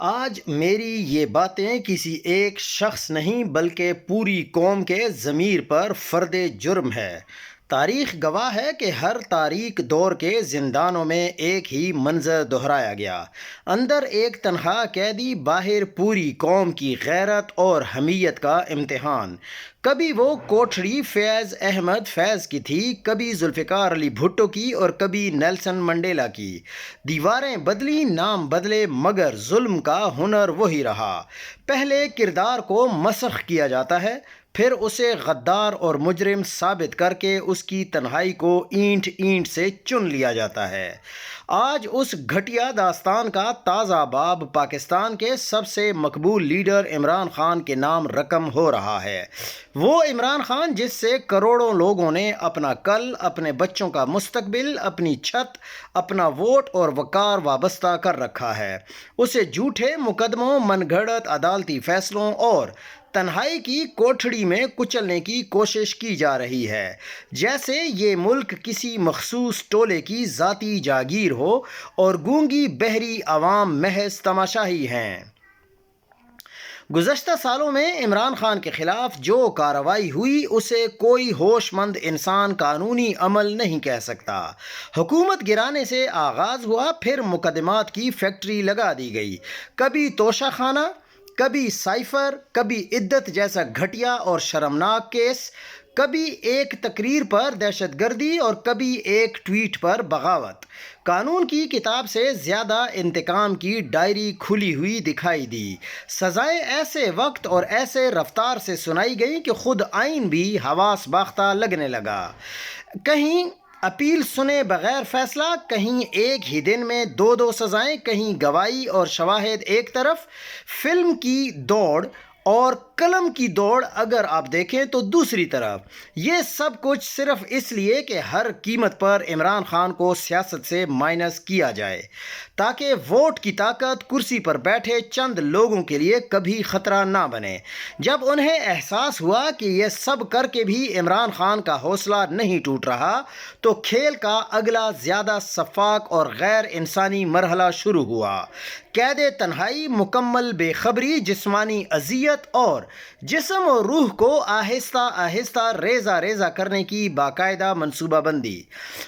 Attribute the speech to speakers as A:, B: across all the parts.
A: آج میری یہ باتیں کسی ایک شخص نہیں بلکہ پوری قوم کے ضمیر پر فرد جرم ہے۔ تاریخ گواہ ہے کہ ہر تاریک دور کے زندانوں میں ایک ہی منظر دہرایا گیا۔ اندر ایک تنہا قیدی، باہر پوری قوم کی غیرت اور حمیت کا امتحان۔ کبھی وہ کوٹھڑی فیض احمد فیض کی تھی، کبھی ذوالفقار علی بھٹو کی اور کبھی نیلسن منڈیلا کی۔ دیواریں بدلی، نام بدلے، مگر ظلم کا ہنر وہی رہا۔ پہلے کردار کو مسخ کیا جاتا ہے، پھر اسے غدار اور مجرم ثابت کر کے اس کی تنہائی کو اینٹ اینٹ سے چن لیا جاتا ہے۔ آج اس گھٹیا داستان کا تازہ باب پاکستان کے سب سے مقبول لیڈر عمران خان کے نام رقم ہو رہا ہے۔ وہ عمران خان جس سے کروڑوں لوگوں نے اپنا کل، اپنے بچوں کا مستقبل، اپنی چھت، اپنا ووٹ اور وقار وابستہ کر رکھا ہے، اسے جھوٹے مقدموں، من گھڑت عدالتی فیصلوں اور تنہائی کی کوٹھڑی میں کچلنے کی کوشش کی جا رہی ہے، جیسے یہ ملک کسی مخصوص ٹولے کی ذاتی جاگیر ہو اور گونگی بہری عوام محض تماشائی ہیں۔ گزشتہ سالوں میں عمران خان کے خلاف جو کارروائی ہوئی اسے کوئی ہوش مند انسان قانونی عمل نہیں کہہ سکتا۔ حکومت گرانے سے آغاز ہوا، پھر مقدمات کی فیکٹری لگا دی گئی، کبھی توشہ خانہ، کبھی سائفر، کبھی عدت جیسا گھٹیا اور شرمناک کیس، کبھی ایک تقریر پر دہشت گردی اور کبھی ایک ٹویٹ پر بغاوت۔ قانون کی کتاب سے زیادہ انتقام کی ڈائری کھلی ہوئی دکھائی دی۔ سزائیں ایسے وقت اور ایسے رفتار سے سنائی گئیں کہ خود آئین بھی حواس باختہ لگنے لگا۔ کہیں اپیل سنے بغیر فیصلہ، کہیں ایک ہی دن میں دو دو سزائیں، کہیں گواہی اور شواہد ایک طرف، فلم کی دوڑ اور قلم کی دوڑ اگر آپ دیکھیں تو دوسری طرف۔ یہ سب کچھ صرف اس لیے کہ ہر قیمت پر عمران خان کو سیاست سے مائنس کیا جائے، تاکہ ووٹ کی طاقت کرسی پر بیٹھے چند لوگوں کے لیے کبھی خطرہ نہ بنے۔ جب انہیں احساس ہوا کہ یہ سب کر کے بھی عمران خان کا حوصلہ نہیں ٹوٹ رہا، تو کھیل کا اگلا زیادہ شفاف اور غیر انسانی مرحلہ شروع ہوا۔ قید تنہائی، مکمل بے خبری، جسمانی اذیت اور جسم و روح کو آہستہ آہستہ ریزہ ریزہ کرنے کی باقاعدہ منصوبہ بندی۔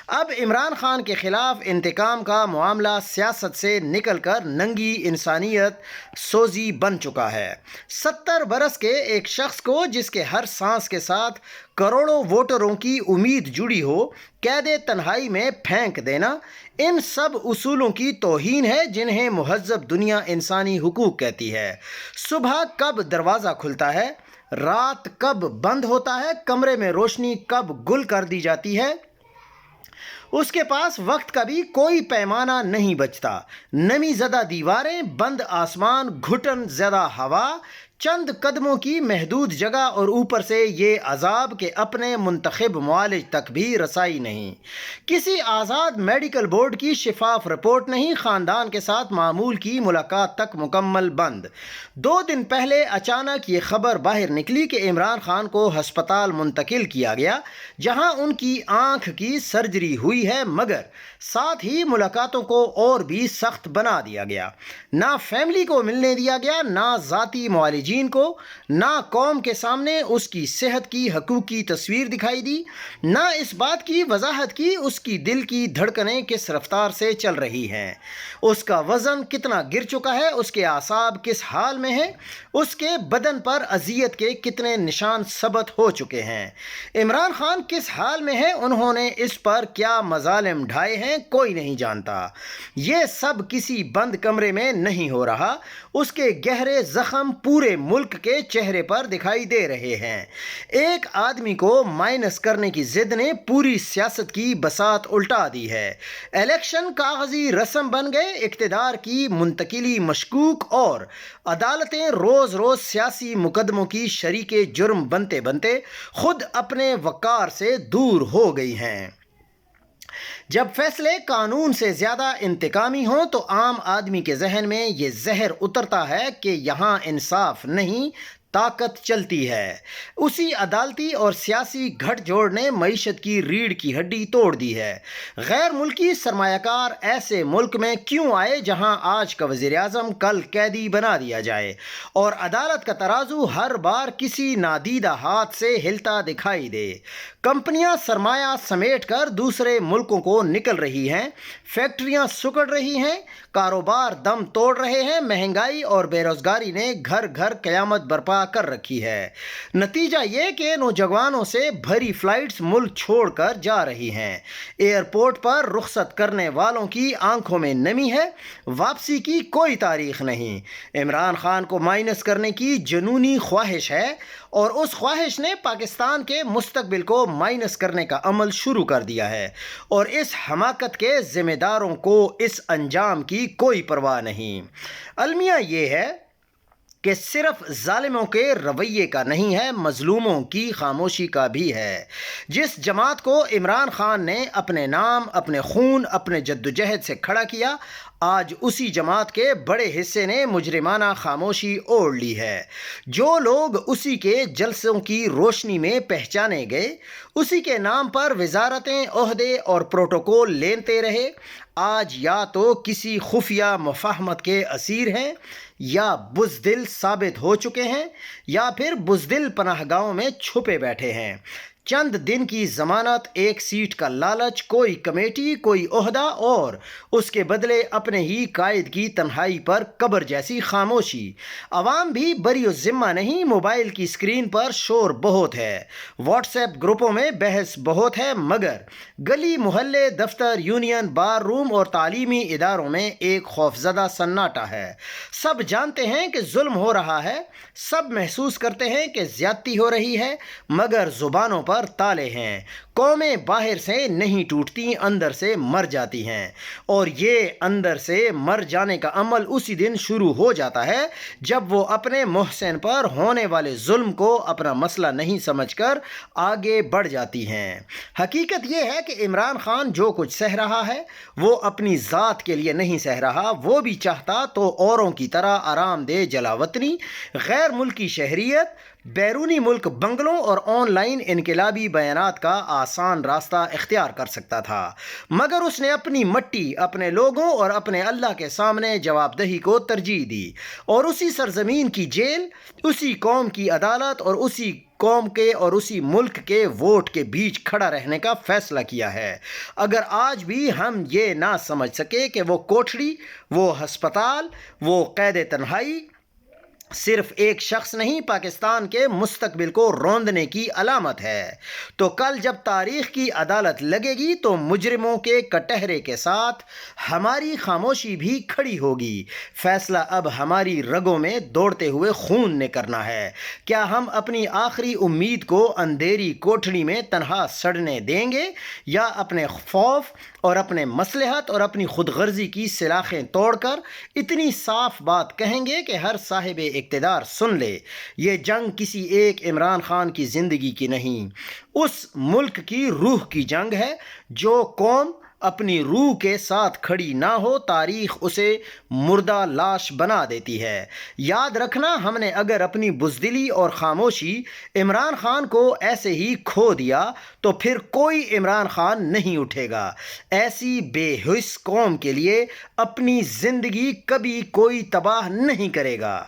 A: اب عمران خان کے خلاف انتقام کا معاملہ سیاست سے نکل کر ننگی انسانیت سوزی بن چکا ہے۔ 70 برس کے ایک شخص کو جس کے ہر سانس کے ساتھ کروڑوں ووٹروں کی امید جڑی ہو، قید تنہائی میں پھینک دینا، ان سب اصولوں کی توہین ہے جنہیں مہذب دنیا انسانی حقوق کہتی ہے۔ صبح کب دروازہ کھلتا ہے، رات کب بند ہوتا ہے، کمرے میں روشنی کب گل کر دی جاتی ہے، اس کے پاس وقت کا بھی کوئی پیمانہ نہیں بچتا۔ نمی زدہ دیواریں، بند آسمان، گھٹن زدہ ہوا، چند قدموں کی محدود جگہ اور اوپر سے یہ عذاب کہ اپنے منتخب معالج تک بھی رسائی نہیں۔ کسی آزاد میڈیکل بورڈ کی شفاف رپورٹ نہیں، خاندان کے ساتھ معمول کی ملاقات تک مکمل بند۔ 2 دن پہلے اچانک یہ خبر باہر نکلی کہ عمران خان کو ہسپتال منتقل کیا گیا، جہاں ان کی آنکھ کی سرجری ہوئی ہے، مگر ساتھ ہی ملاقاتوں کو اور بھی سخت بنا دیا گیا۔ نہ فیملی کو ملنے دیا گیا، نہ ذاتی معالجین کو، نہ قوم کے سامنے اس کی صحت کی حقیقی تصویر دکھائی دی، نہ اس بات کی وضاحت کی اس کی دل کی دھڑکنیں کس رفتار سے چل رہی ہیں، اس کا وزن کتنا گر چکا ہے، اس کے اعصاب کس حال میں ہیں، اس کے بدن پر اذیت کے کتنے نشان ثبت ہو چکے ہیں، عمران خان کس حال میں ہے، انہوں نے اس پر کیا مظالم ڈھائے ہیں، کوئی نہیں جانتا۔ یہ سب کسی بند کمرے میں نہیں ہو رہا، اس کے گہرے زخم پورے ملک کے چہرے پر دکھائی دے رہے ہیں۔ ایک آدمی کو مائنس کرنے کی ضد نے پوری سیاست کی بساط الٹا دی ہے۔ الیکشن کاغذی رسم بن گئے، اقتدار کی منتقلی مشکوک، اور عدالتیں روز روز سیاسی مقدموں کی شریک جرم بنتے بنتے خود اپنے وقار سے دور ہو گئی ہیں۔ جب فیصلے قانون سے زیادہ انتقامی ہوں تو عام آدمی کے ذہن میں یہ زہر اترتا ہے کہ یہاں انصاف نہیں، طاقت چلتی ہے۔ اسی عدالتی اور سیاسی گھٹ جوڑ نے معیشت کی ریڑھ کی ہڈی توڑ دی ہے۔ غیر ملکی سرمایہ کار ایسے ملک میں کیوں آئے جہاں آج کا وزیر اعظم کل قیدی بنا دیا جائے اور عدالت کا ترازو ہر بار کسی نادیدہ ہاتھ سے ہلتا دکھائی دے۔ کمپنیاں سرمایہ سمیٹ کر دوسرے ملکوں کو نکل رہی ہیں، فیکٹریاں سکڑ رہی ہیں، کاروبار دم توڑ رہے ہیں، مہنگائی اور بے روزگاری نے گھر گھر قیامت برپا کر رکھی ہے۔ نتیجہ یہ کہ نوجوانوں سے بھری فلائٹس ملک چھوڑ کر جا رہی ہیں۔ ایئرپورٹ پر رخصت کرنے والوں کی آنکھوں میں نمی ہے، واپسی کی کوئی تاریخ نہیں۔ عمران خان کو مائنس کرنے کی جنونی خواہش ہے اور اس خواہش نے پاکستان کے مستقبل کو مائنس کرنے کا عمل شروع کر دیا ہے اور اس حماقت کے ذمہ داروں کو اس انجام کی کوئی پرواہ نہیں۔ المیہ یہ ہے کہ صرف ظالموں کے رویے کا نہیں ہے، مظلوموں کی خاموشی کا بھی ہے۔ جس جماعت کو عمران خان نے اپنے نام، اپنے خون، اپنے جدوجہد سے کھڑا کیا، آج اسی جماعت کے بڑے حصے نے مجرمانہ خاموشی اوڑھ لی ہے۔ جو لوگ اسی کے جلسوں کی روشنی میں پہچانے گئے، اسی کے نام پر وزارتیں، عہدے اور پروٹوکول لیتے رہے، آج یا تو کسی خفیہ مفاہمت کے اسیر ہیں یا بزدل ثابت ہو چکے ہیں یا پھر بزدل پناہ گاہوں میں چھپے بیٹھے ہیں۔ چند دن کی ضمانت، ایک سیٹ کا لالچ، کوئی کمیٹی، کوئی عہدہ اور اس کے بدلے اپنے ہی قائد کی تنہائی پر قبر جیسی خاموشی۔ عوام بھی بری الذمہ نہیں، موبائل کی اسکرین پر شور بہت ہے، واٹس ایپ گروپوں میں بحث بہت ہے، مگر گلی محلے، دفتر، یونین، بار روم اور تعلیمی اداروں میں ایک خوفزدہ سناٹا ہے۔ سب جانتے ہیں کہ ظلم ہو رہا ہے، سب محسوس کرتے ہیں کہ زیادتی ہو رہی ہے، مگر زبانوں پر تالے ہیں۔ قومیں باہر سے نہیں ٹوٹتی، اندر سے مر جاتی ہیں، اور یہ اندر سے مر جانے کا عمل اسی دن شروع ہو جاتا ہے جب وہ اپنے محسن پر ہونے والے ظلم کو اپنا مسئلہ نہیں سمجھ کر آگے بڑھ جاتی ہیں۔ حقیقت یہ ہے کہ عمران خان جو کچھ سہ رہا ہے وہ اپنی ذات کے لیے نہیں سہ رہا، وہ بھی چاہتا تو اوروں کی طرح آرام دہ جلاوطنی، غیر ملکی شہریت، بیرونی ملک بنگلوں اور آن لائن انقلابی بیانات کا آسان راستہ اختیار کر سکتا تھا، مگر اس نے اپنی مٹی، اپنے لوگوں اور اپنے اللہ کے سامنے جواب دہی کو ترجیح دی اور اسی سرزمین کی جیل، اسی قوم کی عدالت اور اسی قوم کے اور اسی ملک کے ووٹ کے بیچ کھڑا رہنے کا فیصلہ کیا ہے۔ اگر آج بھی ہم یہ نہ سمجھ سکے کہ وہ کوٹھڑی، وہ ہسپتال، وہ قید تنہائی صرف ایک شخص نہیں، پاکستان کے مستقبل کو روندنے کی علامت ہے، تو کل جب تاریخ کی عدالت لگے گی تو مجرموں کے کٹہرے کے ساتھ ہماری خاموشی بھی کھڑی ہوگی۔ فیصلہ اب ہماری رگوں میں دوڑتے ہوئے خون نے کرنا ہے۔ کیا ہم اپنی آخری امید کو اندھیری کوٹھڑی میں تنہا سڑنے دیں گے، یا اپنے خوف اور اپنے مصلحت اور اپنی خود غرضی کی سلاخیں توڑ کر اتنی صاف بات کہیں گے کہ ہر صاحب اقتدار سن لے؟ یہ جنگ کسی ایک عمران خان کی زندگی کی نہیں، اس ملک کی روح کی جنگ ہے۔ جو قوم اپنی روح کے ساتھ کھڑی نہ ہو، تاریخ اسے مردہ لاش بنا دیتی ہے۔ یاد رکھنا، ہم نے اگر اپنی بزدلی اور خاموشی عمران خان کو ایسے ہی کھو دیا تو پھر کوئی عمران خان نہیں اٹھے گا۔ ایسی بے حس قوم کے لیے اپنی زندگی کبھی کوئی تباہ نہیں کرے گا۔